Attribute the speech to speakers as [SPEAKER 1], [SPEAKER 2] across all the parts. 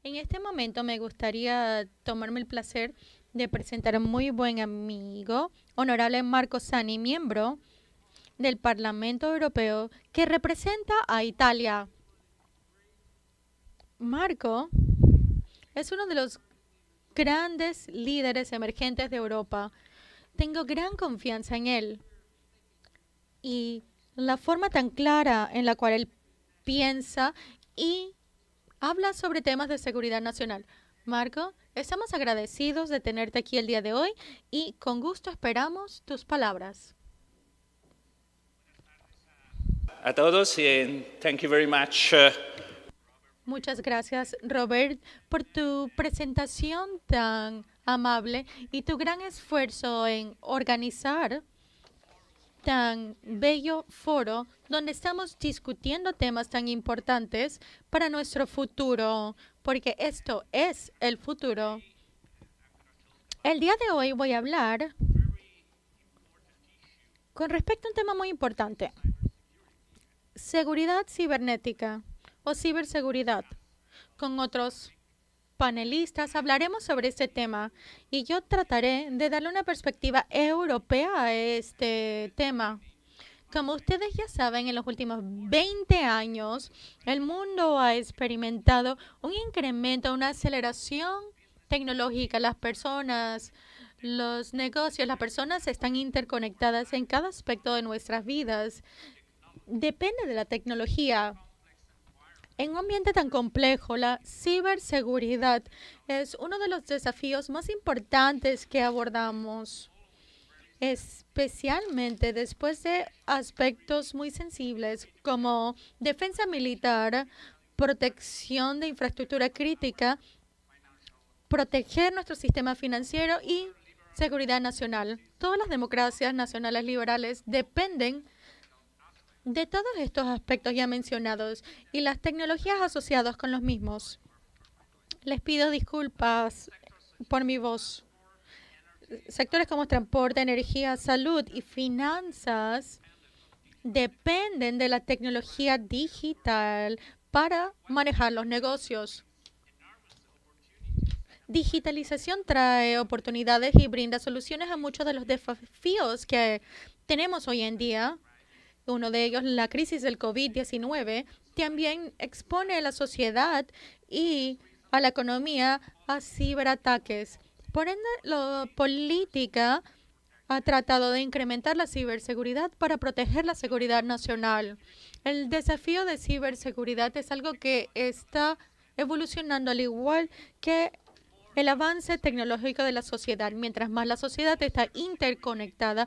[SPEAKER 1] En este momento me gustaría tomarme el placer de presentar a un muy buen amigo, honorable Marco Sani, miembro del Parlamento Europeo que representa a Italia. Marco es uno de los grandes líderes emergentes de Europa. Tengo gran confianza en él y la forma tan clara en la cual él piensa y habla sobre temas de seguridad nacional. Marco, estamos agradecidos de tenerte aquí el día de hoy y con gusto esperamos tus palabras.
[SPEAKER 2] A todos y thank you very much.
[SPEAKER 1] Muchas gracias, Robert, por tu presentación tan amable y tu gran esfuerzo en organizar tan bello foro donde estamos discutiendo temas tan importantes para nuestro futuro, porque esto es el futuro. El día de hoy voy a hablar con respecto a un tema muy importante, seguridad cibernética o ciberseguridad. Con otros panelistas hablaremos sobre este tema y yo trataré de darle una perspectiva europea a este tema. Como ustedes ya saben, en los últimos 20 años el mundo ha experimentado un incremento, una aceleración tecnológica. Las personas, los negocios, las personas están interconectadas en cada aspecto de nuestras vidas. Depende de la tecnología. En un ambiente tan complejo, la ciberseguridad es uno de los desafíos más importantes que abordamos, especialmente después de aspectos muy sensibles como defensa militar, protección de infraestructura crítica, proteger nuestro sistema financiero y seguridad nacional. Todas las democracias nacionales liberales dependen de todos estos aspectos ya mencionados y las tecnologías asociadas con los mismos. Les pido disculpas por mi voz. Sectores como transporte, energía, salud y finanzas dependen de la tecnología digital para manejar los negocios. Digitalización trae oportunidades y brinda soluciones a muchos de los desafíos que tenemos hoy en día. Uno de ellos, la crisis del COVID-19, también expone a la sociedad y a la economía a ciberataques. Por ende, la política ha tratado de incrementar la ciberseguridad para proteger la seguridad nacional. El desafío de ciberseguridad es algo que está evolucionando al igual que el avance tecnológico de la sociedad. Mientras más la sociedad está interconectada,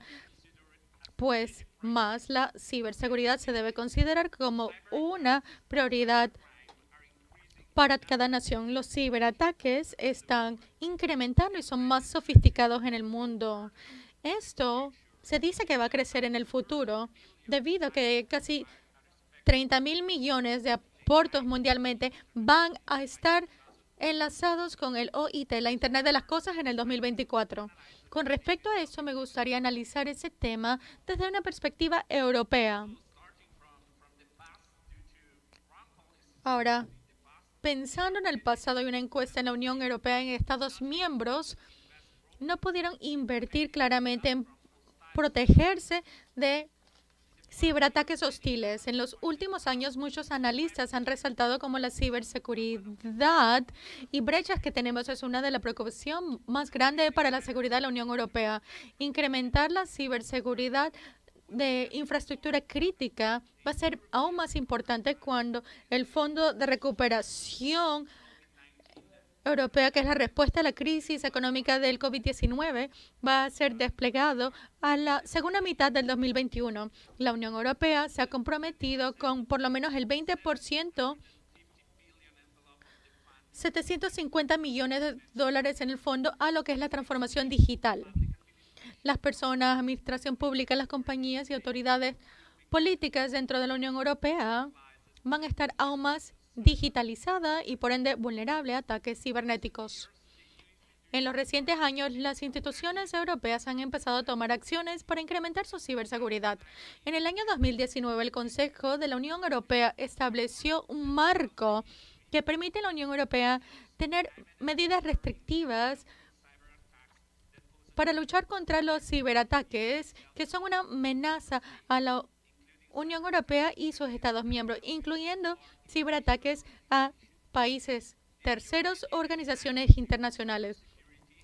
[SPEAKER 1] pues más la ciberseguridad se debe considerar como una prioridad para cada nación. Los ciberataques están incrementando y son más sofisticados en el mundo. Esto se dice que va a crecer en el futuro debido a que casi 30.000 millones de aportes mundialmente van a estar enlazados con el OIT, la Internet de las Cosas, en el 2024. Con respecto a eso, me gustaría analizar ese tema desde una perspectiva europea. Ahora, pensando en el pasado, hay una encuesta en la Unión Europea en Estados miembros no pudieron invertir claramente en protegerse de ciberataques hostiles. En los últimos años, muchos analistas han resaltado como la ciberseguridad y brechas que tenemos es una de las preocupaciones más grandes para la seguridad de la Unión Europea. Incrementar la ciberseguridad de infraestructura crítica va a ser aún más importante cuando el Fondo de Recuperación Europea, que es la respuesta a la crisis económica del COVID-19, va a ser desplegado a la segunda mitad del 2021. La Unión Europea se ha comprometido con por lo menos el 20%, 750 millones de dólares en el fondo a lo que es la transformación digital. Las personas, administración pública, las compañías y autoridades políticas dentro de la Unión Europea van a estar aún más digitalizada y por ende vulnerable a ataques cibernéticos. En los recientes años, las instituciones europeas han empezado a tomar acciones para incrementar su ciberseguridad. En el año 2019, el Consejo de la Unión Europea estableció un marco que permite a la Unión Europea tener medidas restrictivas para luchar contra los ciberataques, que son una amenaza a la Unión Europea y sus Estados miembros, incluyendo ciberataques a países terceros o organizaciones internacionales.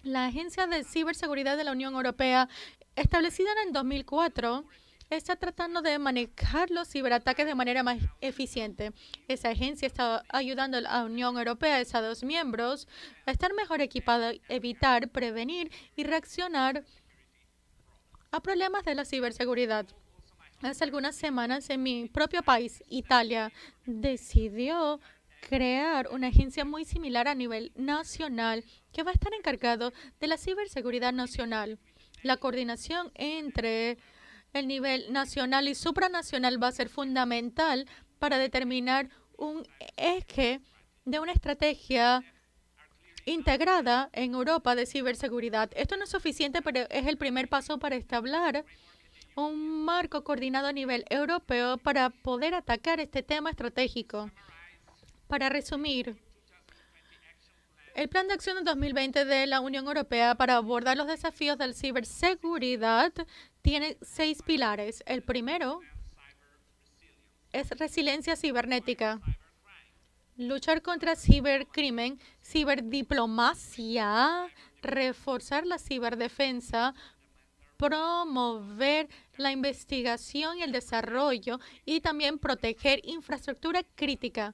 [SPEAKER 1] La Agencia de Ciberseguridad de la Unión Europea, establecida en el 2004, está tratando de manejar los ciberataques de manera más eficiente. Esa agencia está ayudando a la Unión Europea, a Estados miembros, a estar mejor equipada, evitar, prevenir y reaccionar a problemas de la ciberseguridad. Hace algunas semanas en mi propio país, Italia, decidió crear una agencia muy similar a nivel nacional que va a estar encargado de la ciberseguridad nacional. La coordinación entre el nivel nacional y supranacional va a ser fundamental para determinar un eje de una estrategia integrada en Europa de ciberseguridad. Esto no es suficiente, pero es el primer paso para establecer un marco coordinado a nivel europeo para poder atacar este tema estratégico. Para resumir, el Plan de Acción de 2020 de la Unión Europea para abordar los desafíos de la ciberseguridad tiene 6 pilares. El primero es resiliencia cibernética, luchar contra cibercrimen, ciberdiplomacia, reforzar la ciberdefensa, promover la investigación y el desarrollo y también proteger infraestructura crítica,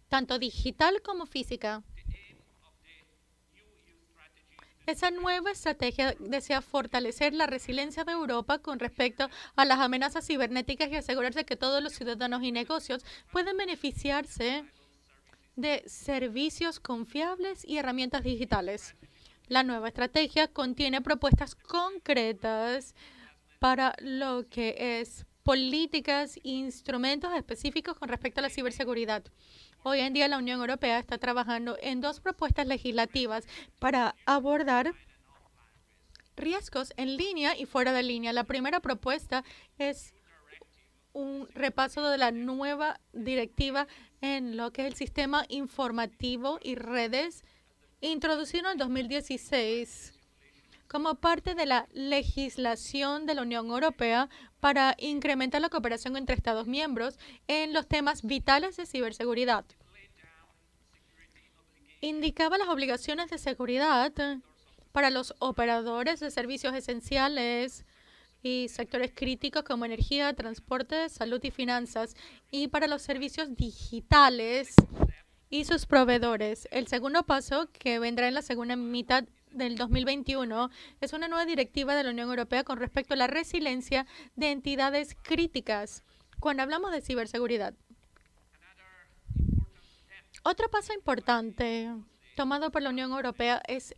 [SPEAKER 1] tanto digital como física. Esa nueva estrategia desea fortalecer la resiliencia de Europa con respecto a las amenazas cibernéticas y asegurarse que todos los ciudadanos y negocios pueden beneficiarse de servicios confiables y herramientas digitales. La nueva estrategia contiene propuestas concretas para lo que es políticas e instrumentos específicos con respecto a la ciberseguridad. Hoy en día la Unión Europea está trabajando en 2 propuestas legislativas para abordar riesgos en línea y fuera de línea. La primera propuesta es un repaso de la nueva directiva en lo que es el sistema informativo y redes, introducido en 2016 como parte de la legislación de la Unión Europea para incrementar la cooperación entre Estados miembros en los temas vitales de ciberseguridad. Indicaba las obligaciones de seguridad para los operadores de servicios esenciales y sectores críticos como energía, transporte, salud y finanzas, y para los servicios digitales y sus proveedores. El segundo paso, que vendrá en la segunda mitad del 2021, es una nueva directiva de la Unión Europea con respecto a la resiliencia de entidades críticas cuando hablamos de ciberseguridad. Otro paso importante tomado por la Unión Europea es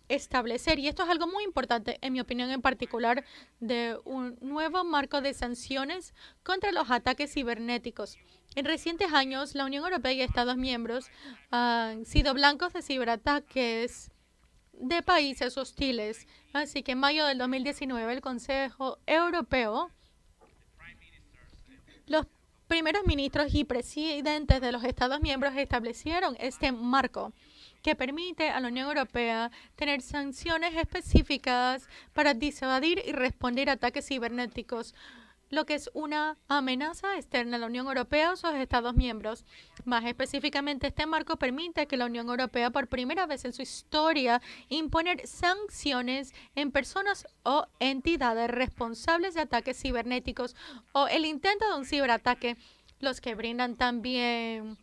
[SPEAKER 1] establecer, y esto es algo muy importante en mi opinión en particular, de un nuevo marco de sanciones contra los ataques cibernéticos. En recientes años, la Unión Europea y Estados miembros han sido blancos de ciberataques de países hostiles. Así que en mayo del 2019 el Consejo Europeo, los primeros ministros y presidentes de los Estados miembros establecieron este marco que permite a la Unión Europea tener sanciones específicas para disuadir y responder a ataques cibernéticos, lo que es una amenaza externa a la Unión Europea o sus Estados miembros. Más específicamente, este marco permite que la Unión Europea, por primera vez en su historia, imponer sanciones en personas o entidades responsables de ataques cibernéticos o el intento de un ciberataque, los que brindan también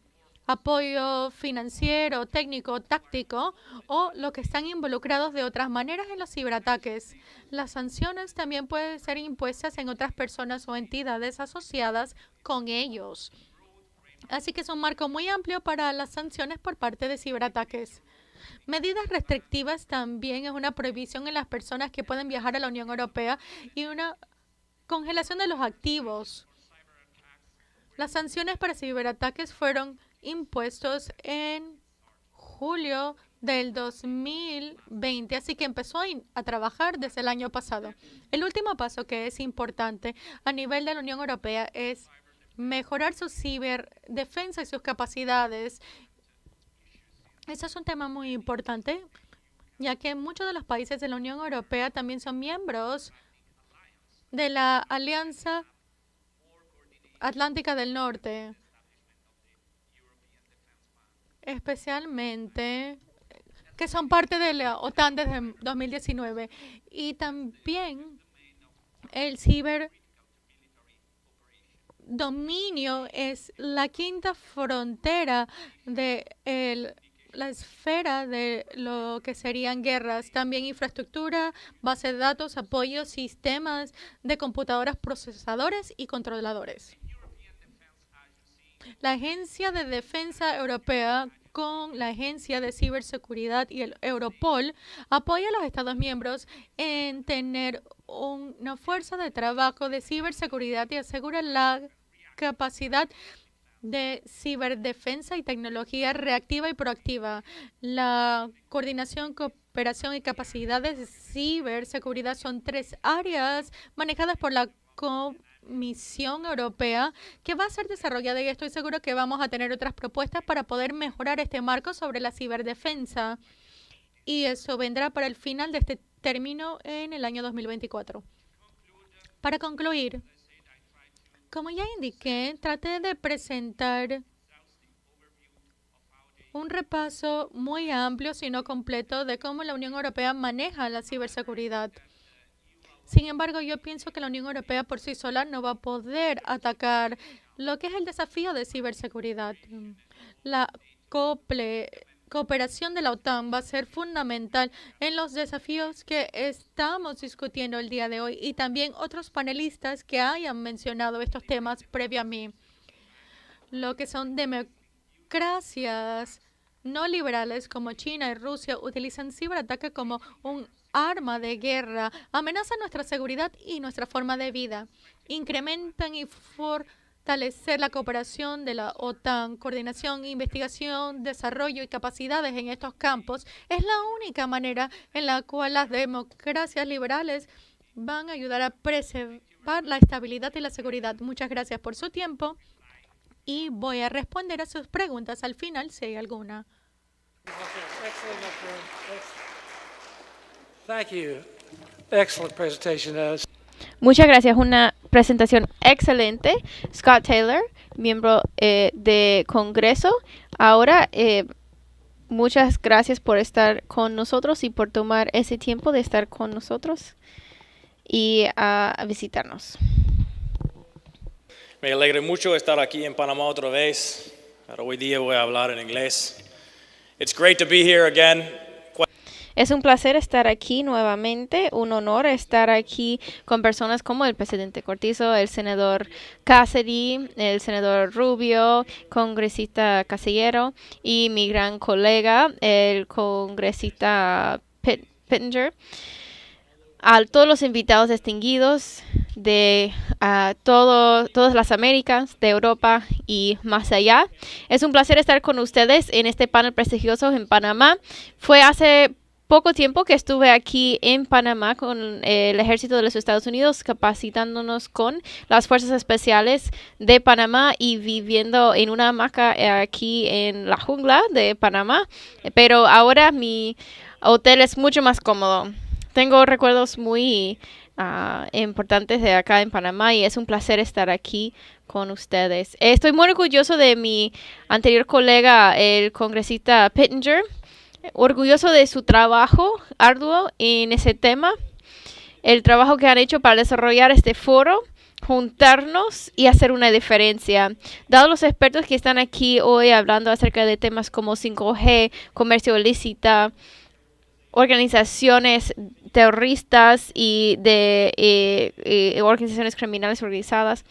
[SPEAKER 1] apoyo financiero, técnico, táctico, o los que están involucrados de otras maneras en los ciberataques. Las sanciones también pueden ser impuestas en otras personas o entidades asociadas con ellos. Así que es un marco muy amplio para las sanciones por parte de ciberataques. Medidas restrictivas también es una prohibición en las personas que pueden viajar a la Unión Europea y una congelación de los activos. Las sanciones para ciberataques fueron impuestos en julio del 2020, así que empezó a trabajar desde el año pasado. El último paso que es importante a nivel de la Unión Europea es mejorar su ciberdefensa y sus capacidades Eso es un tema muy importante, ya que muchos de los países de la Unión Europea también son miembros de la Alianza Atlántica del Norte, especialmente que son parte de la OTAN desde 2019. Y también el ciberdominio es la quinta frontera de la esfera de lo que serían guerras. También infraestructura, base de datos, apoyo, sistemas de computadoras, procesadores y controladores. La Agencia de Defensa Europea con la Agencia de Ciberseguridad y el Europol apoya a los Estados miembros en tener una fuerza de trabajo de ciberseguridad y asegura la capacidad de ciberdefensa y tecnología reactiva y proactiva. La coordinación, cooperación y capacidades de ciberseguridad son 3 áreas manejadas por la Comisión Europea que va a ser desarrollada y estoy seguro que vamos a tener otras propuestas para poder mejorar este marco sobre la ciberdefensa. Y eso vendrá para el final de este término en el año 2024. Para concluir, como ya indiqué, traté de presentar un repaso muy amplio, si no completo, de cómo la Unión Europea maneja la ciberseguridad. Sin embargo, yo pienso que la Unión Europea por sí sola no va a poder atacar lo que es el desafío de ciberseguridad. La cooperación de la OTAN va a ser fundamental en los desafíos que estamos discutiendo el día de hoy y también otros panelistas que hayan mencionado estos temas previo a mí. Lo que son democracias no liberales como China y Rusia utilizan ciberataques como un arma de guerra, amenazan nuestra seguridad y nuestra forma de vida, incrementan y fortalecer la cooperación de la OTAN, coordinación, investigación, desarrollo y capacidades en estos campos. Es la única manera en la cual las democracias liberales van a ayudar a preservar la estabilidad y la seguridad. Muchas gracias por su tiempo y voy a responder a sus preguntas al final si hay alguna.
[SPEAKER 3] Thank you. Excellent presentation.
[SPEAKER 4] Muchas gracias. Una presentación excelente. Scott Taylor, miembro de Congreso. Ahora, muchas gracias por estar con nosotros y por tomar ese tiempo de estar con nosotros y a visitarnos.
[SPEAKER 5] Me alegra mucho estar aquí en Panamá otra vez, pero hoy día voy a hablar en inglés. It's great to be here again.
[SPEAKER 4] Es un placer estar aquí nuevamente, un honor estar aquí con personas como el presidente Cortizo, el senador Cassidy, el senador Rubio, congresista Casillero y mi gran colega, el congresista Pittenger. A todos los invitados distinguidos de todas las Américas, de Europa y más allá. Es un placer estar con ustedes en este panel prestigioso en Panamá. Fue hace poco tiempo que estuve aquí en Panamá con el Ejército de los Estados Unidos, capacitándonos con las Fuerzas Especiales de Panamá y viviendo en una hamaca aquí en la jungla de Panamá. Pero ahora mi hotel es mucho más cómodo. Tengo recuerdos muy importantes de acá en Panamá y es un placer estar aquí con ustedes. Estoy muy orgulloso de mi anterior colega, el congresista Pittenger. Orgulloso de su trabajo arduo en ese tema, el trabajo que han hecho para desarrollar este foro, juntarnos y hacer una diferencia. Dado los expertos que están aquí hoy hablando acerca de temas como 5G, comercio ilícito, organizaciones terroristas y de organizaciones criminales organizadas,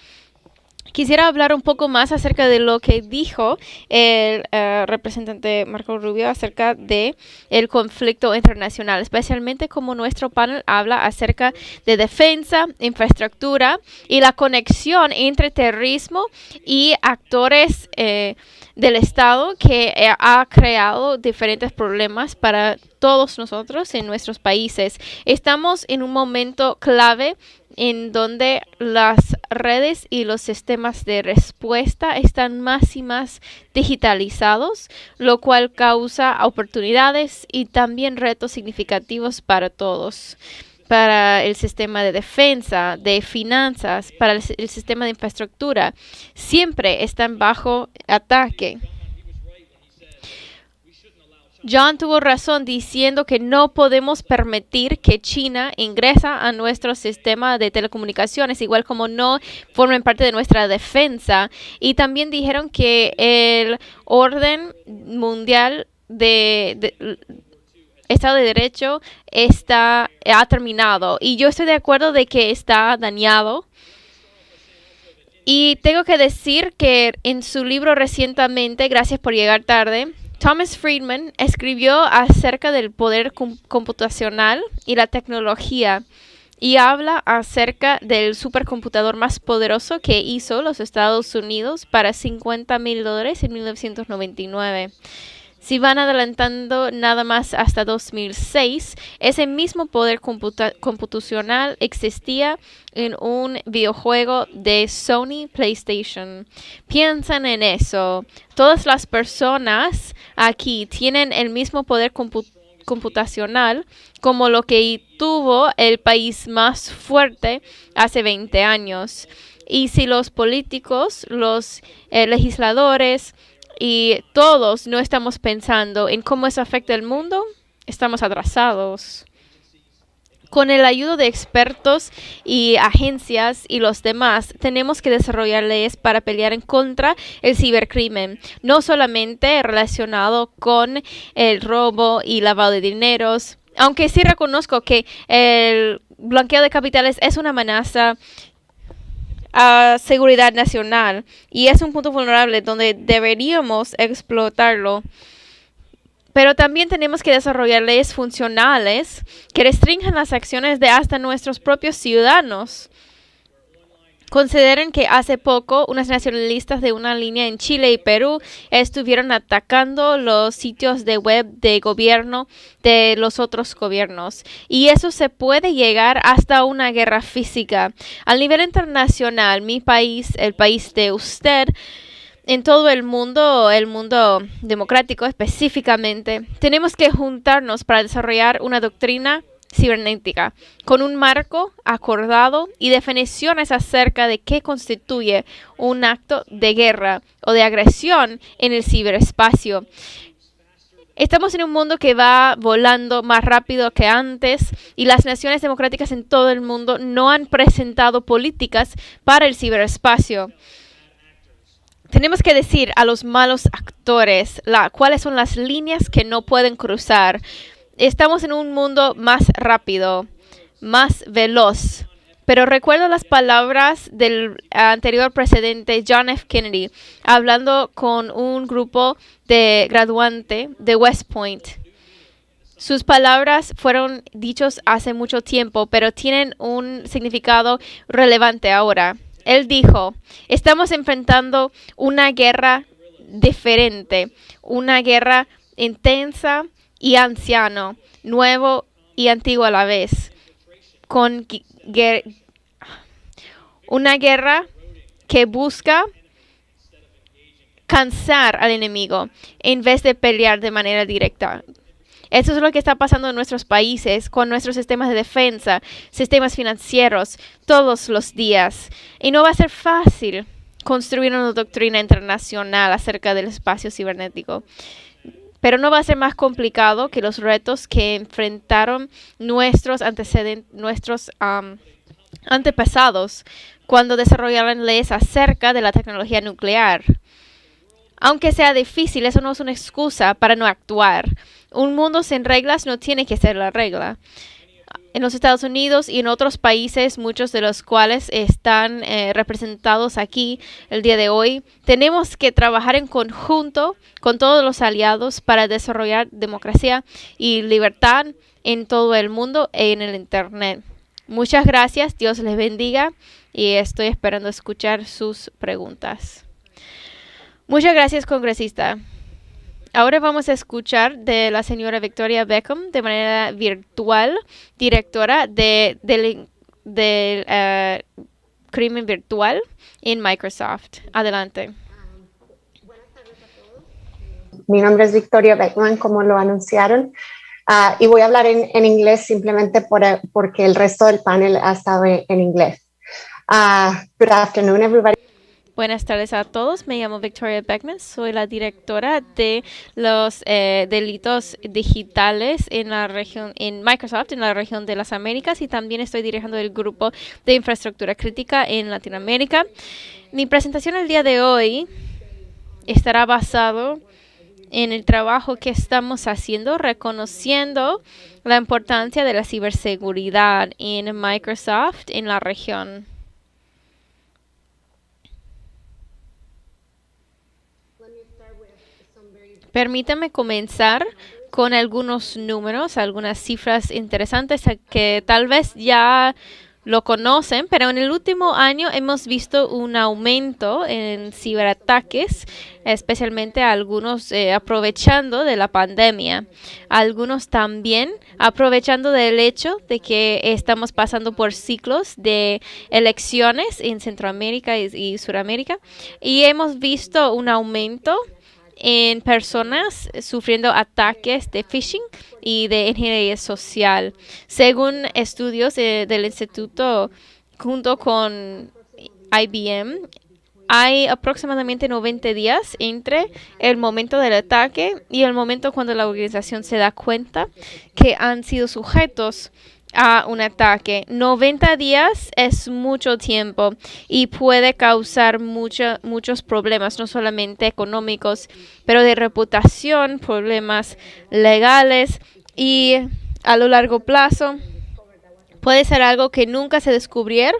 [SPEAKER 4] quisiera hablar un poco más acerca de lo que dijo el representante Marco Rubio acerca de el conflicto internacional, especialmente como nuestro panel habla acerca de defensa, infraestructura y la conexión entre terrorismo y actores del Estado que ha creado diferentes problemas para todos nosotros en nuestros países. Estamos en un momento clave en donde las redes y los sistemas de respuesta están más y más digitalizados, lo cual causa oportunidades y también retos significativos para todos. Para el sistema de defensa, de finanzas, para el sistema de infraestructura, siempre están bajo ataque. John tuvo razón diciendo que no podemos permitir que China ingresa a nuestro sistema de telecomunicaciones, igual como no formen parte de nuestra defensa. Y también dijeron que el orden mundial de Estado de Derecho ha terminado. Y yo estoy de acuerdo de que está dañado. Y tengo que decir que en su libro recientemente, Gracias por llegar tarde, Thomas Friedman escribió acerca del poder computacional y la tecnología y habla acerca del supercomputador más poderoso que hizo los Estados Unidos para $50,000 en 1999. Si van adelantando nada más hasta 2006, ese mismo poder computacional existía en un videojuego de Sony PlayStation. Piensan en eso. Todas las personas aquí tienen el mismo poder computacional como lo que tuvo el país más fuerte hace 20 años. Y si los políticos, los legisladores, y todos no estamos pensando en cómo eso afecta al mundo, estamos atrasados. Con el ayuda de expertos y agencias y los demás, tenemos que desarrollar leyes para pelear en contra el cibercrimen, no solamente relacionado con el robo y lavado de dineros, aunque sí reconozco que el blanqueo de capitales es una amenaza a seguridad nacional y es un punto vulnerable donde deberíamos explotarlo. Pero también tenemos que desarrollar leyes funcionales que restrinjan las acciones de hasta nuestros propios ciudadanos. Consideren que hace poco unas nacionalistas de una línea en Chile y Perú estuvieron atacando los sitios de web de gobierno de los otros gobiernos. Y eso se puede llegar hasta una guerra física. A nivel internacional, mi país, el país de usted, en todo el mundo democrático específicamente, tenemos que juntarnos para desarrollar una doctrina cibernética, con un marco acordado y definiciones acerca de qué constituye un acto de guerra o de agresión en el ciberespacio. Estamos en un mundo que va volando más rápido que antes y las naciones democráticas en todo el mundo no han presentado políticas para el ciberespacio. Tenemos que decir a los malos actores cuáles son las líneas que no pueden cruzar. Estamos en un mundo más rápido, más veloz. Pero recuerdo las palabras del anterior presidente John F. Kennedy hablando con un grupo de graduantes de West Point. Sus palabras fueron dichos hace mucho tiempo, pero tienen un significado relevante ahora. Él dijo, estamos enfrentando una guerra diferente, una guerra intensa y anciano, nuevo y antiguo a la vez, con una guerra que busca cansar al enemigo en vez de pelear de manera directa. Eso es lo que está pasando en nuestros países, con nuestros sistemas de defensa, sistemas financieros, todos los días. Y no va a ser fácil construir una doctrina internacional acerca del espacio cibernético. Pero no va a ser más complicado que los retos que enfrentaron nuestros antepasados cuando desarrollaron leyes acerca de la tecnología nuclear. Aunque sea difícil, eso no es una excusa para no actuar. Un mundo sin reglas no tiene que ser la regla. En los Estados Unidos y en otros países, muchos de los cuales están representados aquí el día de hoy, tenemos que trabajar en conjunto con todos los aliados para desarrollar democracia y libertad en todo el mundo e en el Internet. Muchas gracias, Dios les bendiga y estoy esperando escuchar sus preguntas. Muchas gracias, congresista. Ahora vamos a escuchar de la señora Victoria Beckham de manera virtual, directora de del crimen virtual en Microsoft. Adelante.
[SPEAKER 6] Mi nombre es Victoria Beckman, como lo anunciaron, y voy a hablar en inglés simplemente porque el resto del panel ha estado en inglés. Good afternoon, everybody.
[SPEAKER 4] Buenas tardes a todos. Me llamo Victoria Beckman. Soy la directora de los delitos digitales en la región, en Microsoft, en la región de las Américas, y también estoy dirigiendo el grupo de infraestructura crítica en Latinoamérica. Mi presentación el día de hoy estará basado en el trabajo que estamos haciendo, reconociendo la importancia de la ciberseguridad en Microsoft en la región. Permítame comenzar con algunos números, algunas cifras interesantes que tal vez ya lo conocen, pero en el último año hemos visto un aumento en ciberataques, especialmente algunos aprovechando de la pandemia, algunos también aprovechando del hecho de que estamos pasando por ciclos de elecciones en Centroamérica y Suramérica, y hemos visto un aumento en personas sufriendo ataques de phishing y de ingeniería social. Según estudios del instituto junto con IBM, hay aproximadamente 90 días entre el momento del ataque y el momento cuando la organización se da cuenta que han sido sujetos a un ataque. 90 días es mucho tiempo y puede causar muchos problemas, no solamente económicos, pero de reputación, problemas legales, y a lo largo plazo puede ser algo que nunca se descubre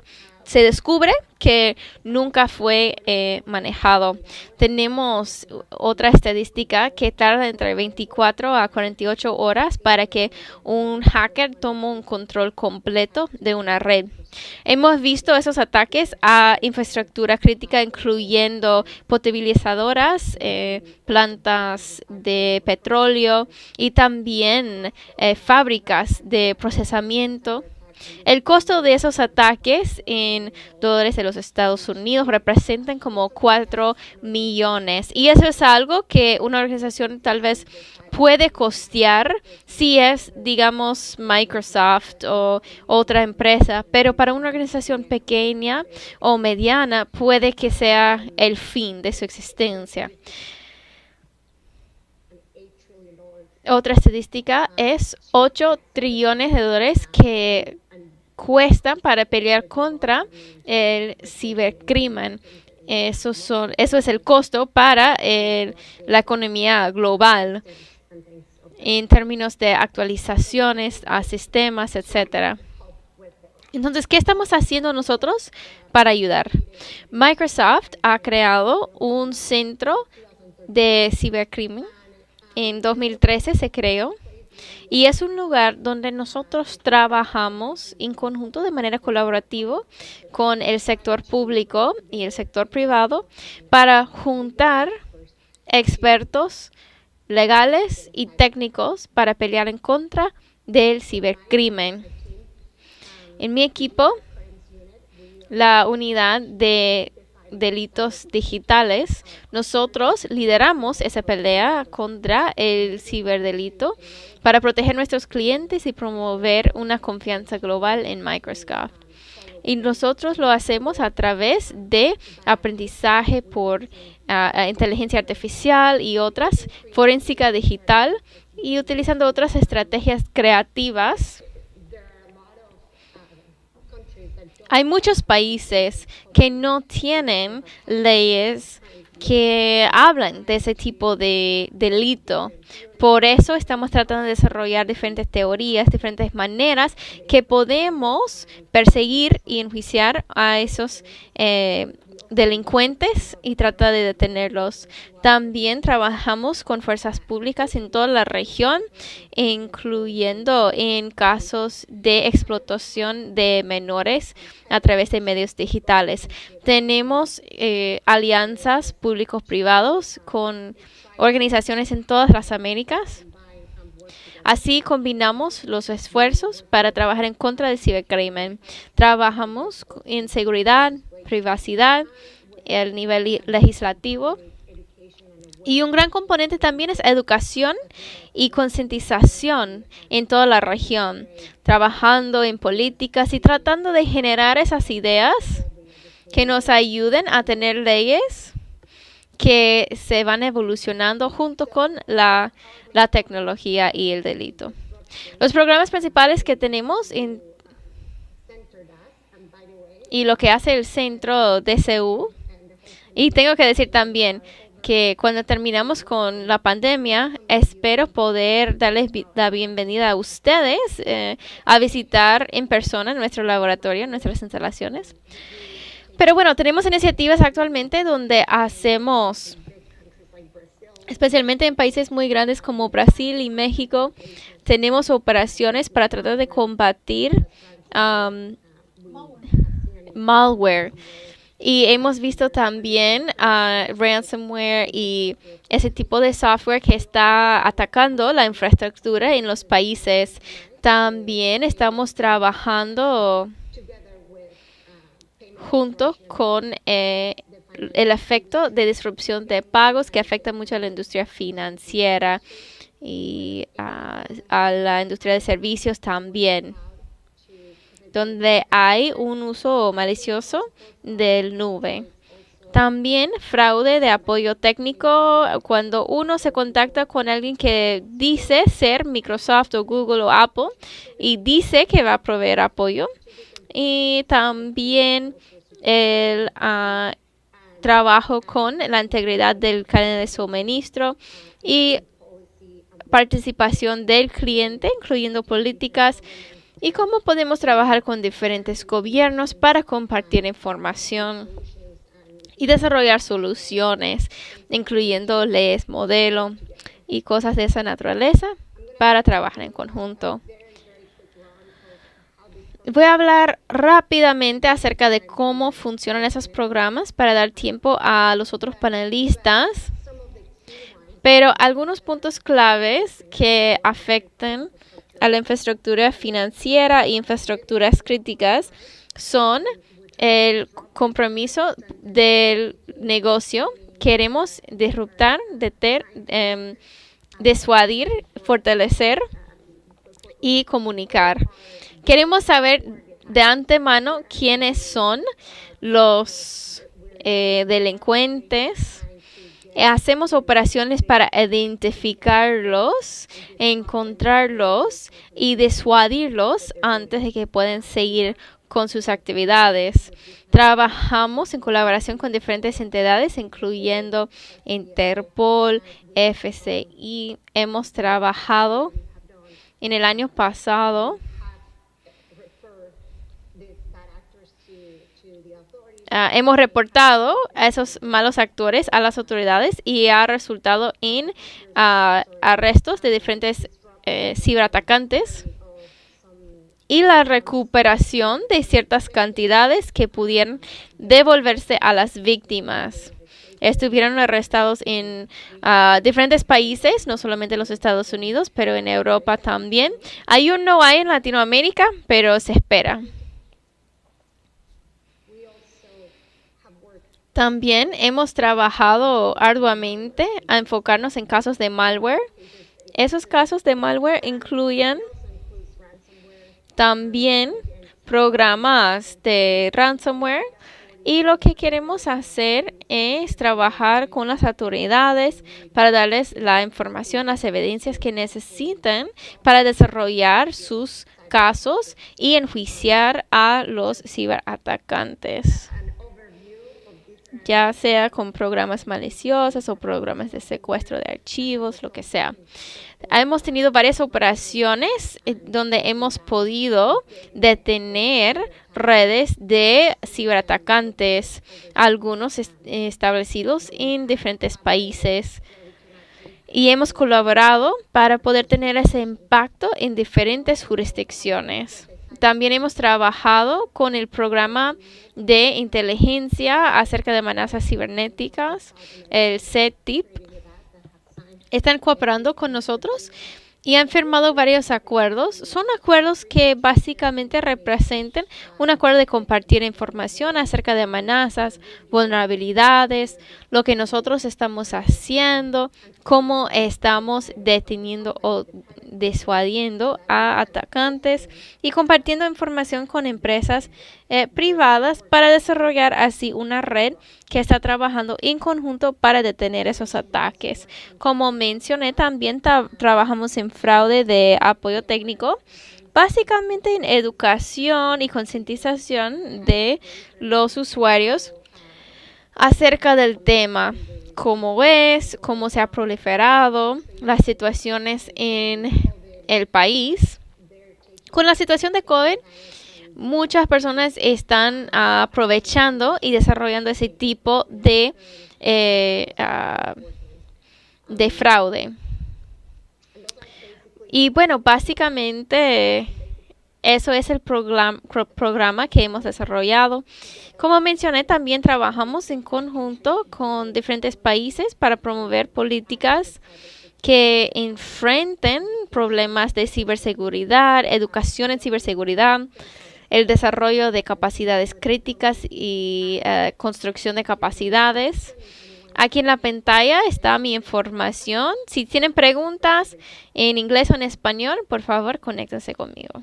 [SPEAKER 4] que nunca fue manejado. Tenemos otra estadística que tarda entre 24 a 48 horas para que un hacker tome un control completo de una red. Hemos visto esos ataques a infraestructura crítica, incluyendo potabilizadoras, plantas de petróleo y también fábricas de procesamiento. El costo de esos ataques en dólares de los Estados Unidos representan como 4 millones. Y eso es algo que una organización tal vez puede costear si es, digamos, Microsoft o otra empresa. Pero para una organización pequeña o mediana puede que sea el fin de su existencia. Otra estadística es 8 trillones de dólares que cuestan para pelear contra el cibercrimen. Eso es el costo para la economía global en términos de actualizaciones a sistemas, etcétera. Entonces, ¿qué estamos haciendo nosotros para ayudar? Microsoft ha creado un centro de cibercrimen. En 2013 se creó. Y es un lugar donde nosotros trabajamos en conjunto de manera colaborativa con el sector público y el sector privado para juntar expertos legales y técnicos para pelear en contra del cibercrimen. En mi equipo, la unidad de delitos digitales, nosotros lideramos esa pelea contra el ciberdelito para proteger nuestros clientes y promover una confianza global en Microsoft. Y nosotros lo hacemos a través de aprendizaje por inteligencia artificial y otras, forénsica digital, y utilizando otras estrategias creativas. Hay muchos países que no tienen leyes que hablan de ese tipo de delito. Por eso estamos tratando de desarrollar diferentes teorías, diferentes maneras que podemos perseguir y enjuiciar a esos delincuentes y tratar de detenerlos. También trabajamos con fuerzas públicas en toda la región, incluyendo en casos de explotación de menores a través de medios digitales. Tenemos alianzas públicos-privados con organizaciones en todas las Américas. Así combinamos los esfuerzos para trabajar en contra del cibercrimen. Trabajamos en seguridad, privacidad, el nivel legislativo. Y un gran componente también es educación y concientización en toda la región, trabajando en políticas y tratando de generar esas ideas que nos ayuden a tener leyes que se van evolucionando junto con la tecnología y el delito. Los programas principales que tenemos y lo que hace el centro DCU, y tengo que decir también que cuando terminamos con la pandemia, espero poder darles la bienvenida a ustedes a visitar en persona nuestro laboratorio, nuestras instalaciones. Pero bueno, tenemos iniciativas actualmente donde hacemos, especialmente en países muy grandes como Brasil y México, tenemos operaciones para tratar de combatir malware. Y hemos visto también ransomware y ese tipo de software que está atacando la infraestructura en los países. También estamos trabajando junto con el efecto de disrupción de pagos que afecta mucho a la industria financiera y a la industria de servicios también, donde hay un uso malicioso del nube. También fraude de apoyo técnico, cuando uno se contacta con alguien que dice ser Microsoft o Google o Apple y dice que va a proveer apoyo. Y también el trabajo con la integridad del cadena de suministro y participación del cliente, incluyendo políticas, y cómo podemos trabajar con diferentes gobiernos para compartir información y desarrollar soluciones, incluyendo leyes, modelo y cosas de esa naturaleza para trabajar en conjunto. Voy a hablar rápidamente acerca de cómo funcionan esos programas para dar tiempo a los otros panelistas, pero algunos puntos claves que afectan a la infraestructura financiera e infraestructuras críticas son el compromiso del negocio. Queremos disruptar, disuadir, fortalecer y comunicar. Queremos saber de antemano quiénes son los delincuentes. Hacemos operaciones para identificarlos, encontrarlos y disuadirlos antes de que puedan seguir con sus actividades. Trabajamos en colaboración con diferentes entidades, incluyendo Interpol, FCI. Hemos trabajado en el año pasado hemos reportado a esos malos actores a las autoridades y ha resultado en arrestos de diferentes ciberatacantes y la recuperación de ciertas cantidades que pudieran devolverse a las víctimas. Estuvieron arrestados en diferentes países, no solamente en los Estados Unidos, pero en Europa también. Aún no hay en Latinoamérica, pero se espera. También hemos trabajado arduamente a enfocarnos en casos de malware. Esos casos de malware incluyen también programas de ransomware, y lo que queremos hacer es trabajar con las autoridades para darles la información, las evidencias que necesitan para desarrollar sus casos y enjuiciar a los ciberatacantes, ya sea con programas maliciosos o programas de secuestro de archivos, lo que sea. Hemos tenido varias operaciones donde hemos podido detener redes de ciberatacantes, algunos establecidos en diferentes países. Y hemos colaborado para poder tener ese impacto en diferentes jurisdicciones. También hemos trabajado con el programa de inteligencia acerca de amenazas cibernéticas, el CTIP. Están cooperando con nosotros y han firmado varios acuerdos. Son acuerdos que básicamente representan un acuerdo de compartir información acerca de amenazas, vulnerabilidades, lo que nosotros estamos haciendo, cómo estamos deteniendo o disuadiendo a atacantes y compartiendo información con empresas privadas para desarrollar así una red que está trabajando en conjunto para detener esos ataques. Como mencioné, también trabajamos en fraude de apoyo técnico, básicamente en educación y concientización de los usuarios acerca del tema, cómo es, cómo se ha proliferado, las situaciones en el país. Con la situación de COVID, muchas personas están aprovechando y desarrollando ese tipo de fraude. Y bueno, básicamente eso es el programa que hemos desarrollado. Como mencioné, también trabajamos en conjunto con diferentes países para promover políticas que enfrenten problemas de ciberseguridad, educación en ciberseguridad, el desarrollo de capacidades críticas y construcción de capacidades. Aquí en la pantalla está mi información. Si tienen preguntas en inglés o en español, por favor, conéctense conmigo.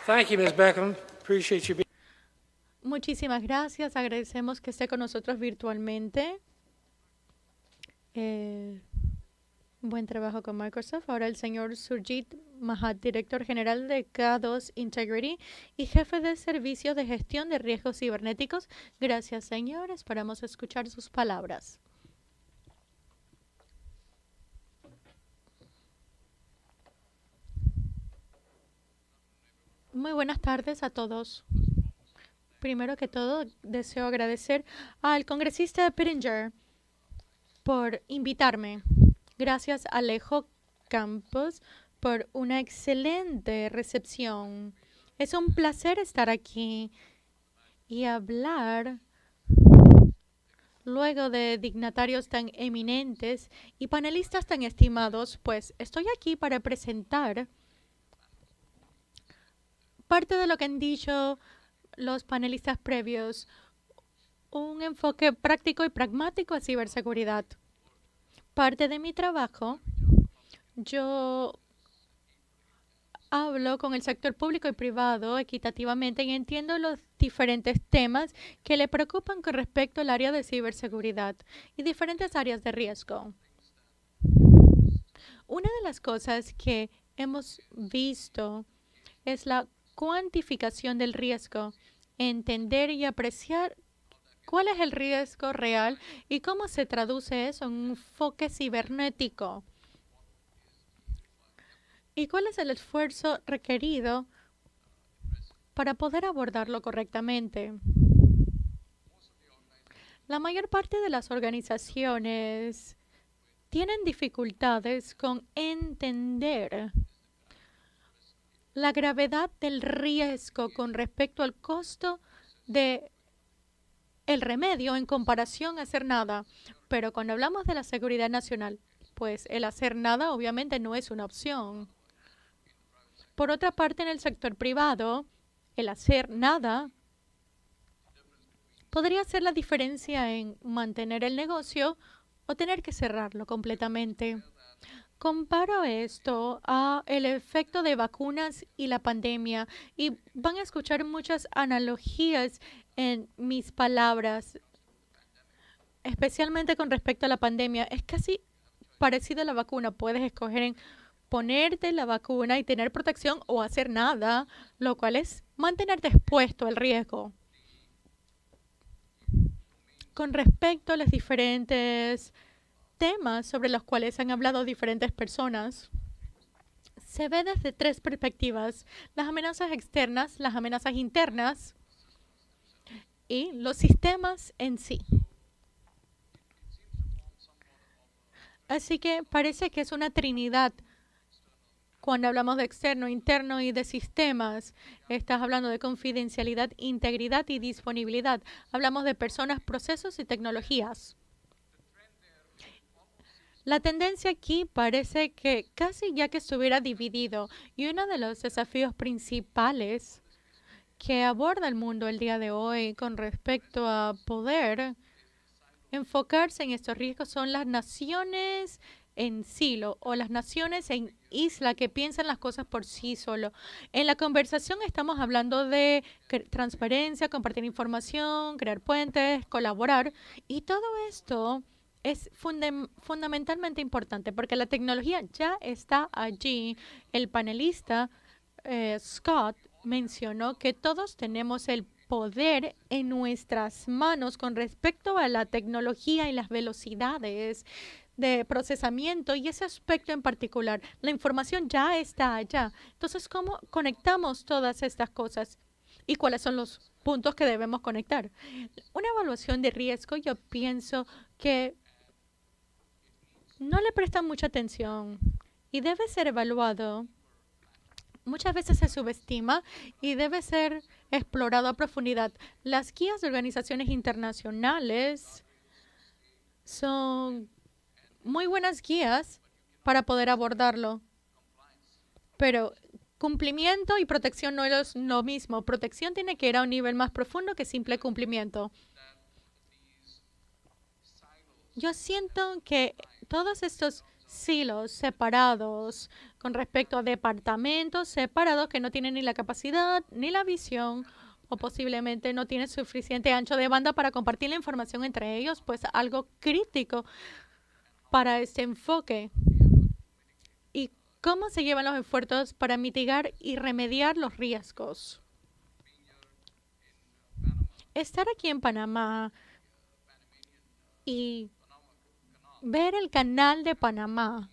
[SPEAKER 3] Thank you, Ms. Beckham. Appreciate you being.
[SPEAKER 1] Muchísimas gracias. Agradecemos que esté con nosotros virtualmente. Buen trabajo con Microsoft. Ahora el señor Surjit Mahat, director general de K2 Integrity y jefe de servicio de gestión de riesgos cibernéticos. Gracias, señor. Esperamos escuchar sus palabras. Muy buenas tardes a todos. Primero que todo, deseo agradecer al congresista Pittenger por invitarme. Gracias a Alejo Campos por una excelente recepción. Es un placer estar aquí y hablar luego de dignatarios tan eminentes y panelistas tan estimados, pues estoy aquí para presentar parte de lo que han dicho los panelistas previos, un enfoque práctico y pragmático a ciberseguridad. Parte de mi trabajo, yo hablo con el sector público y privado equitativamente y entiendo los diferentes temas que le preocupan con respecto al área de ciberseguridad y diferentes áreas de riesgo. Una de las cosas que hemos visto es la cuantificación del riesgo, entender y apreciar cuál es el riesgo real y cómo se traduce eso en un enfoque cibernético. ¿Y cuál es el esfuerzo requerido para poder abordarlo correctamente? La mayor parte de las organizaciones tienen dificultades con entender la gravedad del riesgo con respecto al costo de el remedio en comparación a hacer nada. Pero cuando hablamos de la seguridad nacional, pues el hacer nada obviamente no es una opción. Por otra parte, en el sector privado, el hacer nada podría ser la diferencia en mantener el negocio o tener que cerrarlo completamente. Comparo esto a el efecto de vacunas y la pandemia y van a escuchar muchas analogías en mis palabras, especialmente con respecto a la pandemia. Es casi parecido a la vacuna. Puedes escoger en ponerte la vacuna y tener protección o hacer nada, lo cual es mantenerte expuesto al riesgo. Con respecto a los diferentes temas sobre los cuales han hablado diferentes personas, se ve desde tres perspectivas: las amenazas externas, las amenazas internas y los sistemas en sí. Así que parece que es una trinidad cuando hablamos de externo, interno y de sistemas. Estás hablando de confidencialidad, integridad y disponibilidad. Hablamos de personas, procesos y tecnologías. La tendencia aquí parece que casi ya que estuviera dividido, y uno de los desafíos principales que aborda el mundo el día de hoy con respecto a poder enfocarse en estos riesgos son las naciones en silo o las naciones en isla que piensan las cosas por sí solo. En la conversación estamos hablando de transparencia, compartir información, crear puentes, colaborar, y todo esto es fundamentalmente importante porque la tecnología ya está allí. El panelista Scott mencionó que todos tenemos el poder en nuestras manos con respecto a la tecnología y las velocidades de procesamiento y ese aspecto en particular. La información ya está allá. Entonces, ¿cómo conectamos todas estas cosas? ¿Y cuáles son los puntos que debemos conectar? Una evaluación de riesgo, yo pienso que no le prestan mucha atención y debe ser evaluado. Muchas veces se subestima y debe ser explorado a profundidad. Las guías de organizaciones internacionales son muy buenas guías para poder abordarlo, pero cumplimiento y protección no es lo mismo. Protección tiene que ir a un nivel más profundo que simple cumplimiento. Yo siento que todos estos silos separados con respecto a departamentos separados que no tienen ni la capacidad ni la visión o posiblemente no tienen suficiente ancho de banda para compartir la información entre ellos, pues algo crítico para este enfoque. ¿Y cómo se llevan los esfuerzos para mitigar y remediar los riesgos? Estar aquí en Panamá y ver el canal de Panamá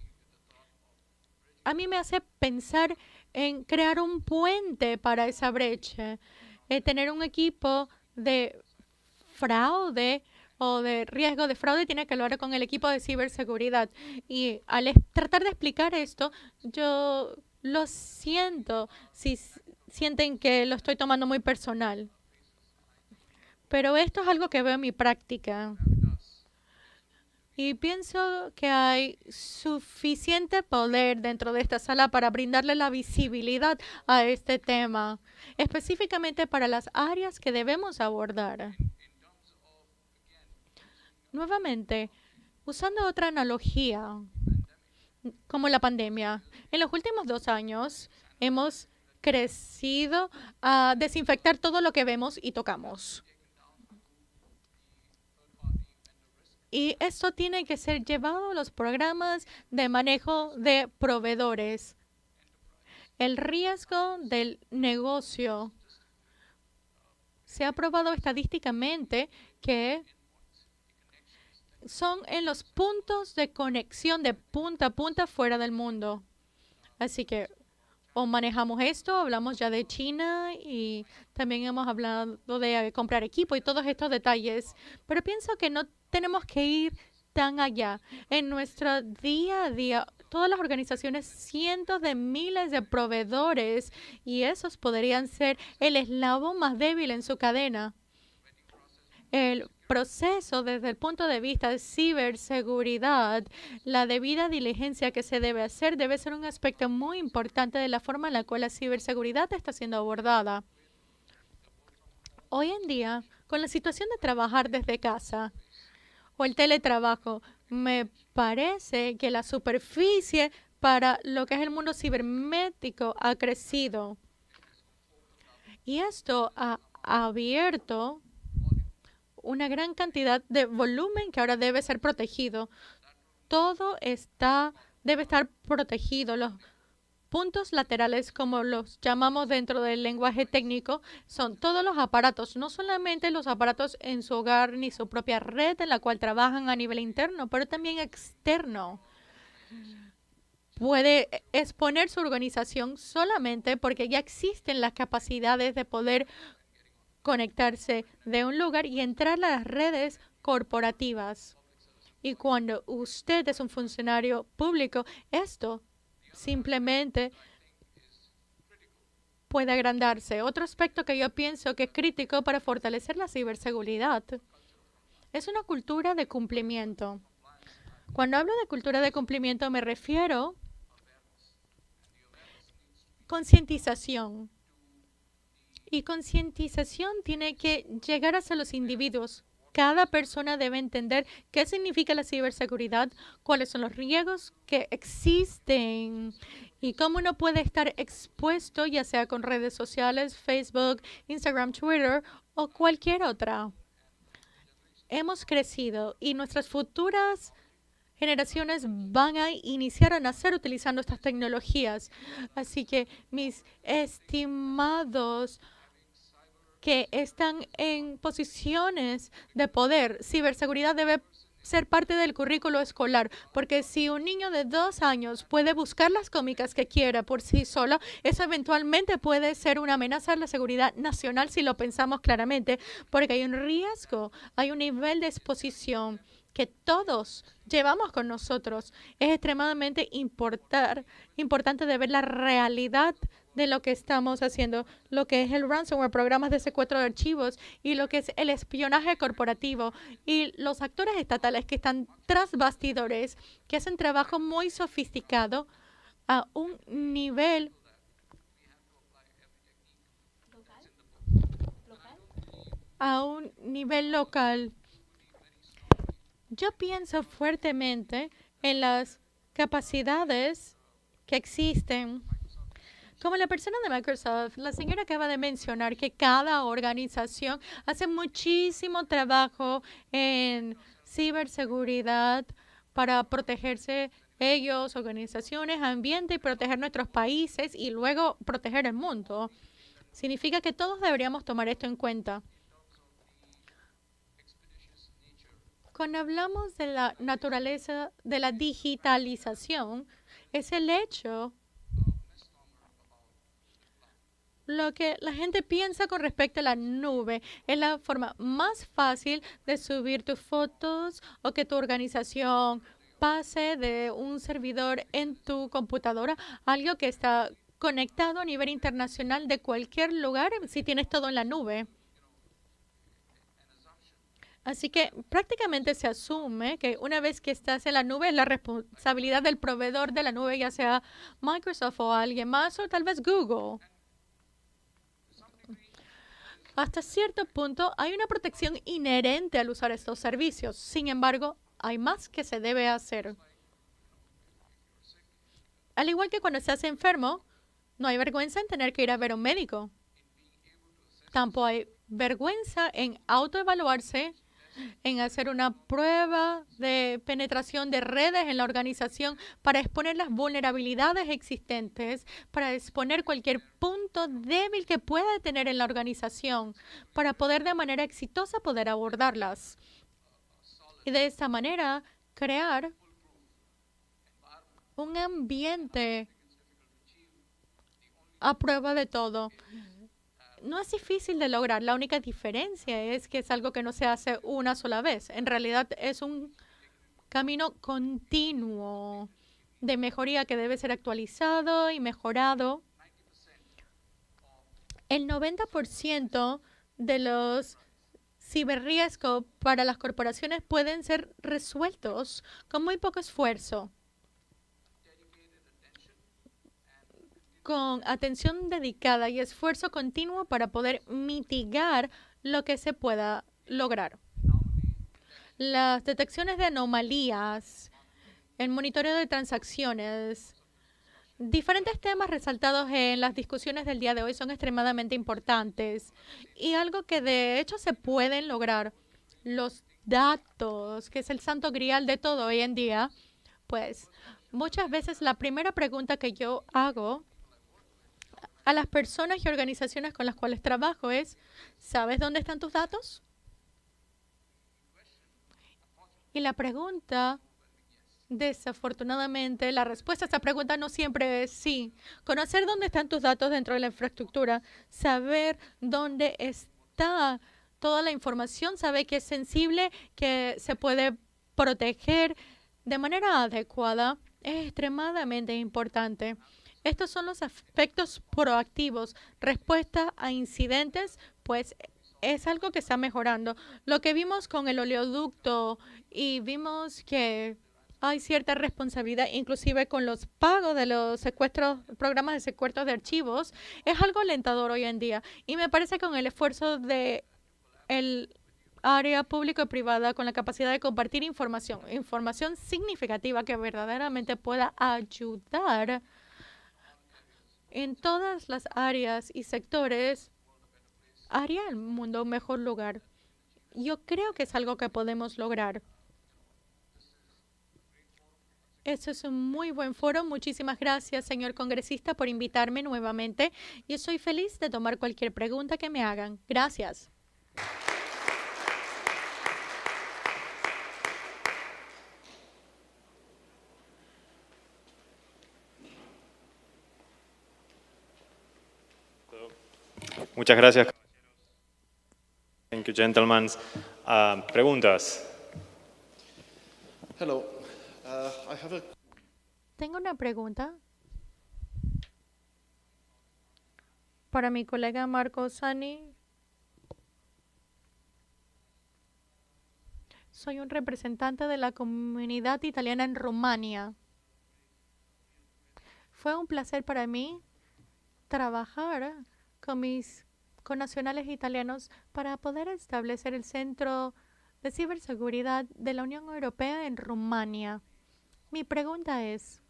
[SPEAKER 1] a mí me hace pensar en crear un puente para esa brecha, tener un equipo de fraude o de riesgo de fraude tiene que hablar con el equipo de ciberseguridad. Y al tratar de explicar esto, yo lo siento si sienten que lo estoy tomando muy personal. Pero esto es algo que veo en mi práctica. Y pienso que hay suficiente poder dentro de esta sala para brindarle la visibilidad a este tema, específicamente para las áreas que debemos abordar. Nuevamente, usando otra analogía, como la pandemia, en los últimos 2 años hemos crecido a desinfectar todo lo que vemos y tocamos. Y esto tiene que ser llevado a los programas de manejo de proveedores. El riesgo del negocio. Se ha probado estadísticamente que son en los puntos de conexión de punta a punta fuera del mundo. Así que o manejamos esto, hablamos ya de China y también hemos hablado de comprar equipo y todos estos detalles. Pero pienso que no tenemos que ir tan allá. En nuestro día a día, todas las organizaciones, cientos de miles de proveedores y esos podrían ser el eslabón más débil en su cadena. El proceso desde el punto de vista de ciberseguridad, la debida diligencia que se debe hacer debe ser un aspecto muy importante de la forma en la cual la ciberseguridad está siendo abordada. Hoy en día, con la situación de trabajar desde casa o el teletrabajo, me parece que la superficie para lo que es el mundo cibernético ha crecido. Y esto ha abierto una gran cantidad de volumen que ahora debe ser protegido. Todo debe estar protegido. Los puntos laterales, como los llamamos dentro del lenguaje técnico, son todos los aparatos, no solamente los aparatos en su hogar ni su propia red en la cual trabajan a nivel interno, pero también externo. Puede exponer su organización solamente porque ya existen las capacidades de poder conectarse de un lugar y entrar a las redes corporativas. Y cuando usted es un funcionario público, esto simplemente puede agrandarse. Otro aspecto que yo pienso que es crítico para fortalecer la ciberseguridad es una cultura de cumplimiento. Cuando hablo de cultura de cumplimiento me refiero a concientización. Y concientización tiene que llegar hacia los individuos. Cada persona debe entender qué significa la ciberseguridad, cuáles son los riesgos que existen y cómo uno puede estar expuesto, ya sea con redes sociales, Facebook, Instagram, Twitter o cualquier otra. Hemos crecido y nuestras futuras generaciones van a iniciar a nacer utilizando estas tecnologías. Así que mis estimados que están en posiciones de poder, ciberseguridad debe ser parte del currículo escolar, porque si un niño de 2 años puede buscar las cómicas que quiera por sí solo, eso eventualmente puede ser una amenaza a la seguridad nacional si lo pensamos claramente, porque hay un riesgo, hay un nivel de exposición que todos llevamos con nosotros. Es extremadamente importante de ver la realidad de lo que estamos haciendo, lo que es el ransomware, programas de secuestro de archivos y lo que es el espionaje corporativo y los actores estatales que están tras bastidores, que hacen trabajo muy sofisticado a un nivel local. Yo pienso fuertemente en las capacidades que existen. Como la persona de Microsoft, la señora acaba de mencionar que cada organización hace muchísimo trabajo en ciberseguridad para protegerse ellos, organizaciones, ambiente y proteger nuestros países y luego proteger el mundo. Significa que todos deberíamos tomar esto en cuenta. Cuando hablamos de la naturaleza de la digitalización, es el hecho lo que la gente piensa con respecto a la nube. Es la forma más fácil de subir tus fotos o que tu organización pase de un servidor en tu computadora a algo que está conectado a nivel internacional de cualquier lugar si tienes todo en la nube. Así que prácticamente se asume que una vez que estás en la nube es la responsabilidad del proveedor de la nube, ya sea Microsoft o alguien más o tal vez Google. Hasta cierto punto hay una protección inherente al usar estos servicios. Sin embargo, hay más que se debe hacer. Al igual que cuando estás enfermo, no hay vergüenza en tener que ir a ver a un médico. Tampoco hay vergüenza en autoevaluarse, en hacer una prueba de penetración de redes en la organización para exponer las vulnerabilidades existentes, para exponer cualquier punto débil que pueda tener en la organización, para poder de manera exitosa poder abordarlas. Y de esta manera crear un ambiente a prueba de todo. No es difícil de lograr, la única diferencia es que es algo que no se hace una sola vez. En realidad es un camino continuo de mejoría que debe ser actualizado y mejorado. El 90% de los ciberriesgos para las corporaciones pueden ser resueltos con muy poco esfuerzo, con atención dedicada y esfuerzo continuo para poder mitigar lo que se pueda lograr. Las detecciones de anomalías, el monitoreo de transacciones, diferentes temas resaltados en las discusiones del día de hoy son extremadamente importantes y algo que de hecho se pueden lograr. Los datos, que es el santo grial de todo hoy en día, pues muchas veces la primera pregunta que yo hago a las personas y organizaciones con las cuales trabajo es, ¿sabes dónde están tus datos? Y la pregunta, desafortunadamente, la respuesta a esta pregunta no siempre es sí. Conocer dónde están tus datos dentro de la infraestructura, saber dónde está toda la información, saber que es sensible, que se puede proteger de manera adecuada, es extremadamente importante. Estos son los aspectos proactivos. Respuesta a incidentes, pues es algo que está mejorando. Lo que vimos con el oleoducto y vimos que hay cierta responsabilidad, inclusive con los pagos de los secuestros, programas de secuestros de archivos. Es algo alentador hoy en día. Y me parece que con el esfuerzo de el área pública y privada, con la capacidad de compartir información significativa que verdaderamente pueda ayudar en todas las áreas y sectores, haría el mundo un mejor lugar. Yo creo que es algo que podemos lograr. Eso es un muy buen foro. Muchísimas gracias, señor congresista, por invitarme nuevamente. Yo soy feliz de tomar cualquier pregunta que me hagan. Gracias.
[SPEAKER 7] Muchas gracias. Thank you, gentlemen. Preguntas.
[SPEAKER 8] Hello. I have a
[SPEAKER 1] Tengo una pregunta para mi colega Marco Sani. Soy un representante de la comunidad italiana en Rumania. Fue un placer para mí trabajar con mis connacionales italianos para poder establecer el Centro de Ciberseguridad de la Unión Europea en Rumania. Mi pregunta es,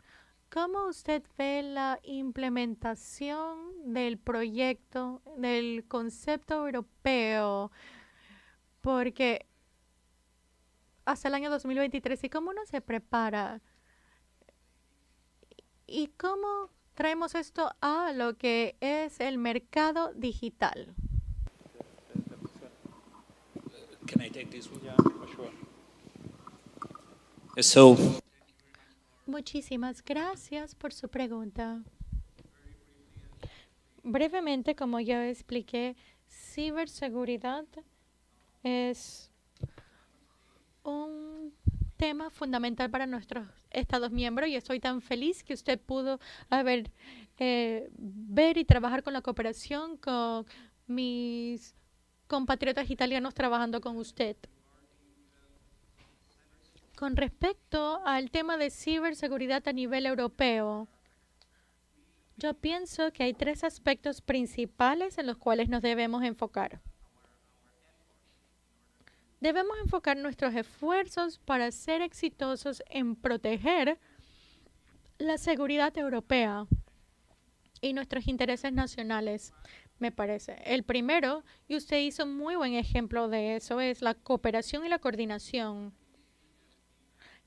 [SPEAKER 1] ¿cómo usted ve la implementación del proyecto, del concepto europeo? Porque hasta el año 2023, ¿y cómo uno se prepara? ¿Y cómo traemos esto a lo que es el mercado digital?
[SPEAKER 2] Can I take this one? Yeah, for sure. So,
[SPEAKER 1] Muchísimas gracias por su pregunta. Brevemente, como ya expliqué, ciberseguridad es un tema fundamental para nuestros Estados miembros y estoy tan feliz que usted pudo ver y trabajar con la cooperación con mis compatriotas italianos trabajando con usted. Con respecto al tema de ciberseguridad a nivel europeo, yo pienso que hay 3 aspectos principales en los cuales nos debemos enfocar. Debemos enfocar nuestros esfuerzos para ser exitosos en proteger la seguridad europea y nuestros intereses nacionales, me parece. El primero, y usted hizo un muy buen ejemplo de eso, es la cooperación y la coordinación.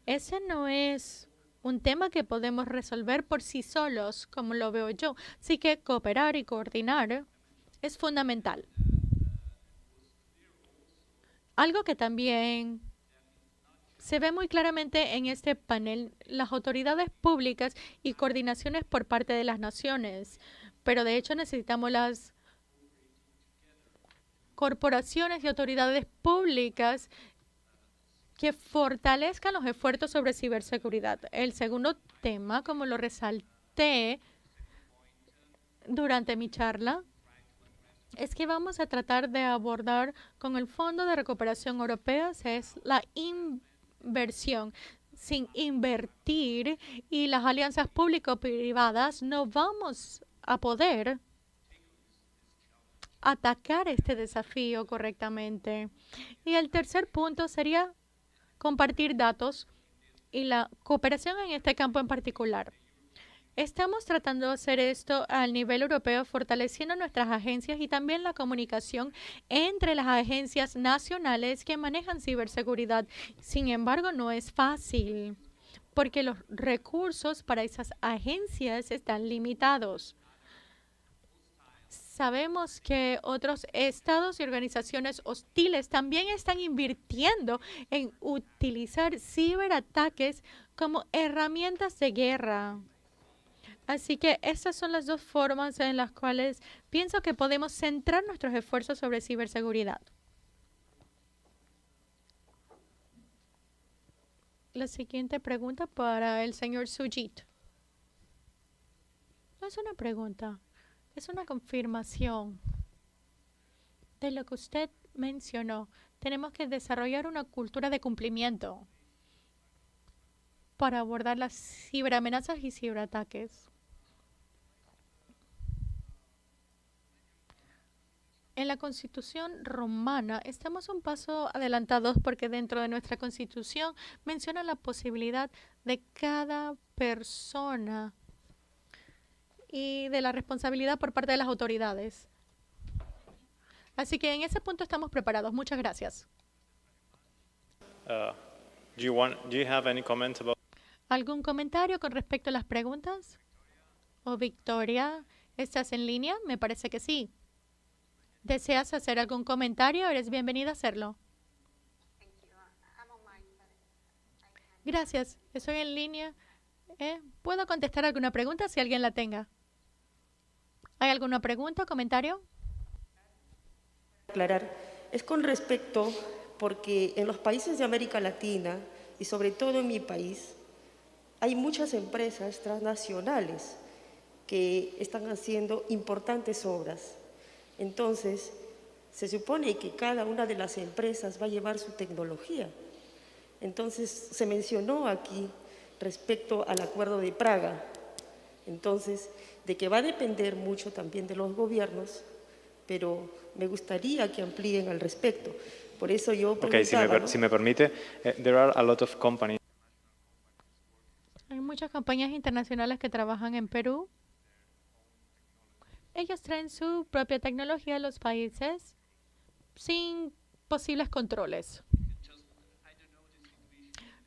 [SPEAKER 1] Ese no es un tema que podemos resolver por sí solos, como lo veo yo. Así que cooperar y coordinar es fundamental. Algo que también se ve muy claramente en este panel, las autoridades públicas y coordinaciones por parte de las naciones. Pero de hecho necesitamos las corporaciones y autoridades públicas que fortalezcan los esfuerzos sobre ciberseguridad. El segundo tema, como lo resalté durante mi charla, es que vamos a tratar de abordar con el Fondo de Recuperación Europea, es la inversión. Sin invertir y las alianzas público-privadas no vamos a poder atacar este desafío correctamente. Y el tercer punto sería compartir datos y la cooperación en este campo en particular. Estamos tratando de hacer esto al nivel europeo, fortaleciendo nuestras agencias y también la comunicación entre las agencias nacionales que manejan ciberseguridad. Sin embargo, no es fácil porque los recursos para esas agencias están limitados. Sabemos que otros estados y organizaciones hostiles también están invirtiendo en utilizar ciberataques como herramientas de guerra. Así que estas son las 2 formas en las cuales pienso que podemos centrar nuestros esfuerzos sobre ciberseguridad. La siguiente pregunta para el señor Sujit. No es una pregunta. Es una confirmación de lo que usted mencionó. Tenemos que desarrollar una cultura de cumplimiento. para abordar las ciberamenazas y ciberataques. En la Constitución romana estamos un paso adelantados porque dentro de nuestra Constitución menciona la posibilidad de cada persona y de la responsabilidad por parte de las autoridades. Así que en ese punto estamos preparados. Muchas gracias.
[SPEAKER 7] Do you have any comments about?
[SPEAKER 1] ¿Algún comentario con respecto a las preguntas? ¿O Victoria, estás en línea? Me parece que sí. ¿Deseas hacer algún comentario? Eres bienvenida a hacerlo. Gracias. Estoy en línea. ¿Puedo contestar alguna pregunta si alguien la tenga? ¿Hay alguna pregunta o comentario?
[SPEAKER 9] Aclarar. Es con respecto, porque en los países de América Latina y sobre todo en mi país, hay muchas empresas transnacionales que están haciendo importantes obras. Entonces, se supone que cada una de las empresas va a llevar su tecnología. Entonces, se mencionó aquí respecto al Acuerdo de Praga. Entonces, de que va a depender mucho también de los gobiernos, pero me gustaría que amplíen al respecto. Por eso yo preguntaba,
[SPEAKER 7] si me permite, there are a lot of companies.
[SPEAKER 1] Hay muchas compañías internacionales que trabajan en Perú. Ellos traen su propia tecnología a los países sin posibles controles.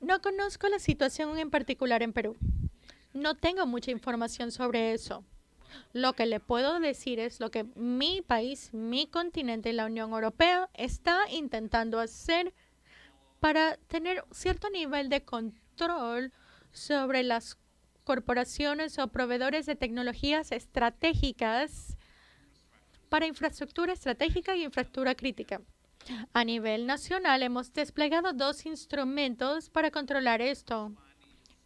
[SPEAKER 1] No conozco la situación en particular en Perú. No tengo mucha información sobre eso. Lo que le puedo decir es lo que mi país, mi continente y la Unión Europea está intentando hacer para tener cierto nivel de control sobre las corporaciones o proveedores de tecnologías estratégicas para infraestructura estratégica y infraestructura crítica. A nivel nacional hemos desplegado 2 instrumentos para controlar esto.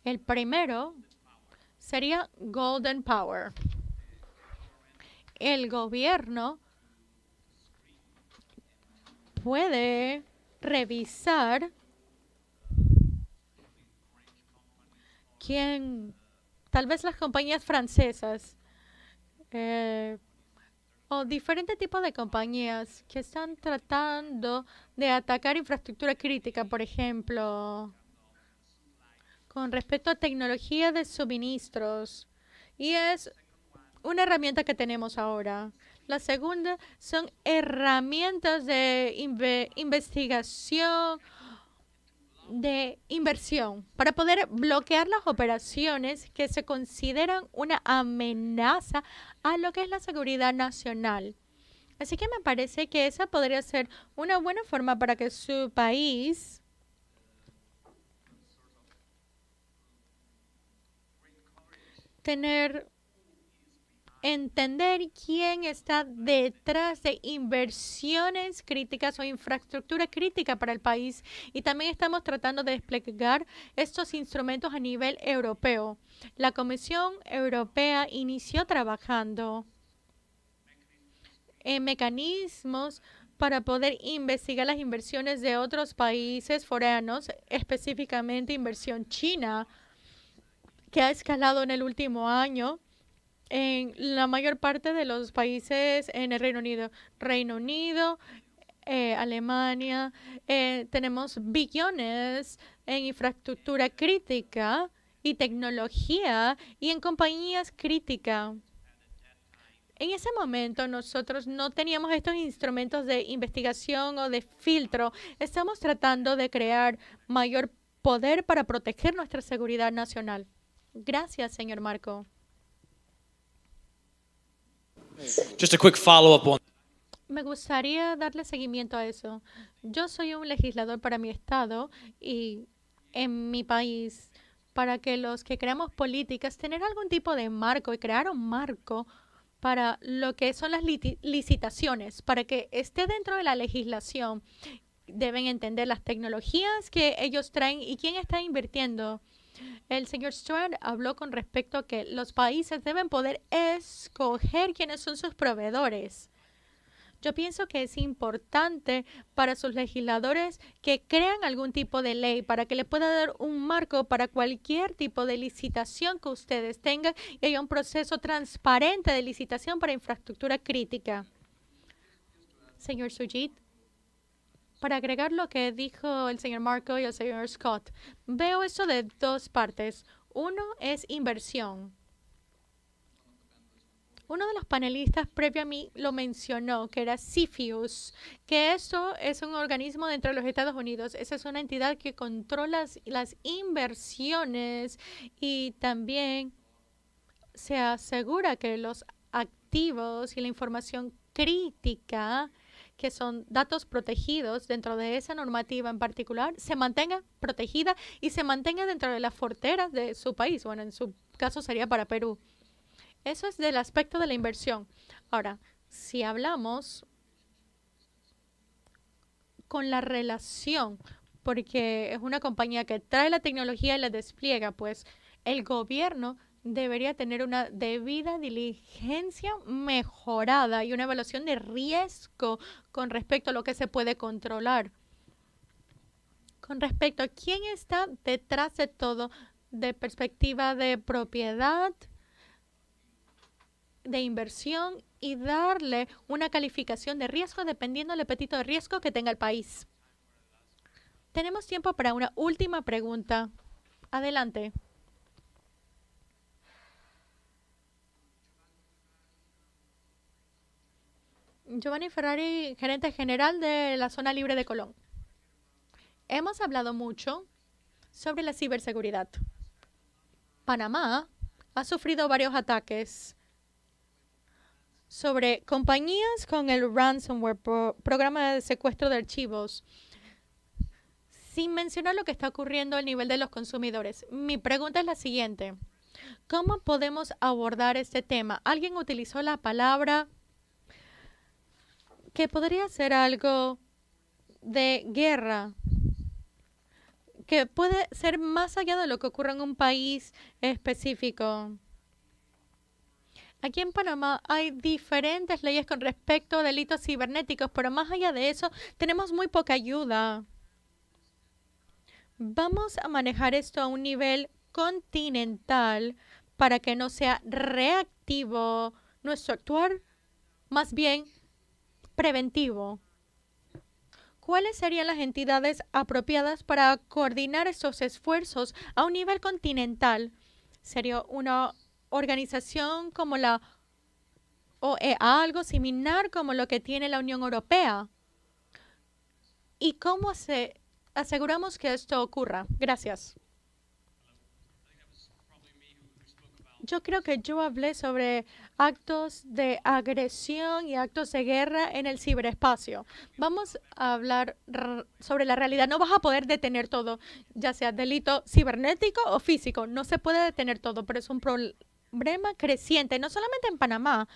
[SPEAKER 1] El primero sería Golden Power. El gobierno puede revisar tal vez las compañías francesas o diferentes tipos de compañías que están tratando de atacar infraestructura crítica, por ejemplo, con respecto a tecnología de suministros. Y es una herramienta que tenemos ahora. La segunda son herramientas de investigación, de inversión, para poder bloquear las operaciones que se consideran una amenaza a lo que es la seguridad nacional. Así que me parece que esa podría ser una buena forma para que su país entender quién está detrás de inversiones críticas o infraestructura crítica para el país. Y también estamos tratando de desplegar estos instrumentos a nivel europeo. La Comisión Europea inició trabajando en mecanismos para poder investigar las inversiones de otros países foráneos, específicamente inversión china, que ha escalado en el último año en la mayor parte de los países en el Reino Unido, Alemania. Tenemos billones en infraestructura crítica y tecnología y en compañías críticas. En ese momento nosotros no teníamos estos instrumentos de investigación o de filtro. Estamos tratando de crear mayor poder para proteger nuestra seguridad nacional. Gracias, señor Marco.
[SPEAKER 5] Just a quick follow-up on.
[SPEAKER 1] Me gustaría darle seguimiento a eso. Yo soy un legislador para mi estado y en mi país, para que los que creamos políticas, tener algún tipo de marco y crear un marco para lo que son las licitaciones, para que esté dentro de la legislación. Deben entender las tecnologías que ellos traen y quién está invirtiendo. El señor Strand habló con respecto a que los países deben poder escoger quiénes son sus proveedores. Yo pienso que es importante para sus legisladores que crean algún tipo de ley para que le pueda dar un marco para cualquier tipo de licitación que ustedes tengan y haya un proceso transparente de licitación para infraestructura crítica. Señor Sujit, para agregar lo que dijo el señor Marco y el señor Scott, veo eso de dos partes. Uno es inversión. Uno de los panelistas previo a mí lo mencionó, que era CFIUS, que eso es un organismo dentro de los Estados Unidos. Esa es una entidad que controla las inversiones y también se asegura que los activos y la información crítica, que son datos protegidos dentro de esa normativa en particular, se mantenga protegida y se mantenga dentro de las fronteras de su país. Bueno, en su caso sería para Perú. Eso es del aspecto de la inversión. Ahora, si hablamos con la relación, porque es una compañía que trae la tecnología y la despliega, pues el gobierno debería tener una debida diligencia mejorada y una evaluación de riesgo con respecto a lo que se puede controlar. Con respecto a quién está detrás de todo, de perspectiva de propiedad, de inversión y darle una calificación de riesgo dependiendo del apetito de riesgo que tenga el país. Tenemos tiempo para una última pregunta. Adelante. Giovanni Ferrari, gerente general de la Zona Libre de Colón. Hemos hablado mucho sobre la ciberseguridad. Panamá ha sufrido varios ataques sobre compañías con el ransomware, programa de secuestro de archivos, sin mencionar lo que está ocurriendo al nivel de los consumidores. Mi pregunta es la siguiente. ¿Cómo podemos abordar este tema? Alguien utilizó la palabra que podría ser algo de guerra, que puede ser más allá de lo que ocurre en un país específico. Aquí en Panamá hay diferentes leyes con respecto a delitos cibernéticos, pero más allá de eso, tenemos muy poca ayuda. Vamos a manejar esto a un nivel continental para que no sea reactivo nuestro actuar, más bien preventivo. ¿Cuáles serían las entidades apropiadas para coordinar estos esfuerzos a un nivel continental? ¿Sería una organización como la OEA, algo similar como lo que tiene la Unión Europea? ¿Y cómo aseguramos que esto ocurra? Gracias. Yo creo que yo hablé sobre actos de agresión y actos de guerra en el ciberespacio. Vamos a hablar sobre la realidad. No vas a poder detener todo, ya sea delito cibernético o físico. No se puede detener todo, pero es un problema creciente, no solamente en Panamá,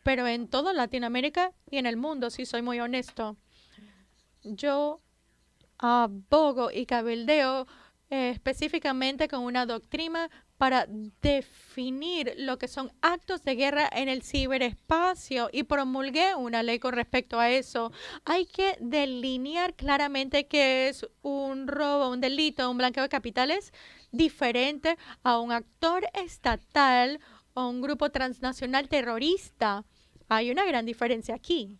[SPEAKER 1] pero en toda Latinoamérica y en el mundo, si soy muy honesto. Yo abogo y cabildeo específicamente con una doctrina para definir lo que son actos de guerra en el ciberespacio y promulgué una ley con respecto a eso. Hay que delinear claramente qué es un robo, un delito, un blanqueo de capitales diferente a un actor estatal o un grupo transnacional terrorista. Hay una gran diferencia aquí.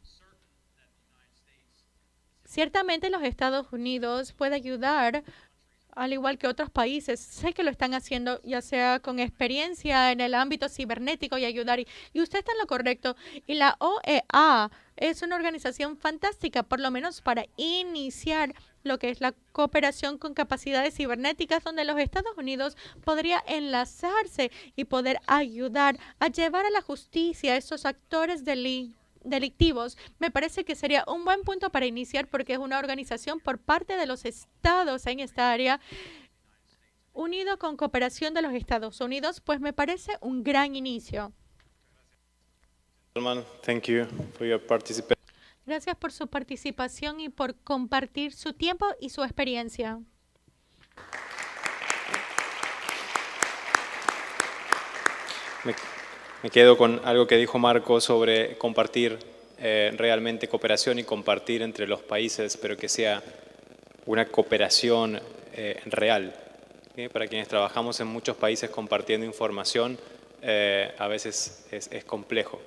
[SPEAKER 1] Ciertamente los Estados Unidos puede ayudar, al igual que otros países. Sé que lo están haciendo, ya sea con experiencia en el ámbito cibernético y ayudar. Y usted está en lo correcto. Y la OEA es una organización fantástica, por lo menos para iniciar lo que es la cooperación con capacidades cibernéticas, donde los Estados Unidos podría enlazarse y poder ayudar a llevar a la justicia a estos actores delictivos. Me parece que sería un buen punto para iniciar porque es una organización por parte de los estados en esta área, unido con cooperación de los Estados Unidos, pues me parece un gran inicio.
[SPEAKER 7] Thank you for your participation.
[SPEAKER 1] Gracias por su participación y por compartir su tiempo y su experiencia.
[SPEAKER 7] Me quedo con algo que dijo Marco sobre compartir realmente cooperación y compartir entre los países, pero que sea una cooperación real. Para quienes trabajamos en muchos países compartiendo información, a veces es complejo.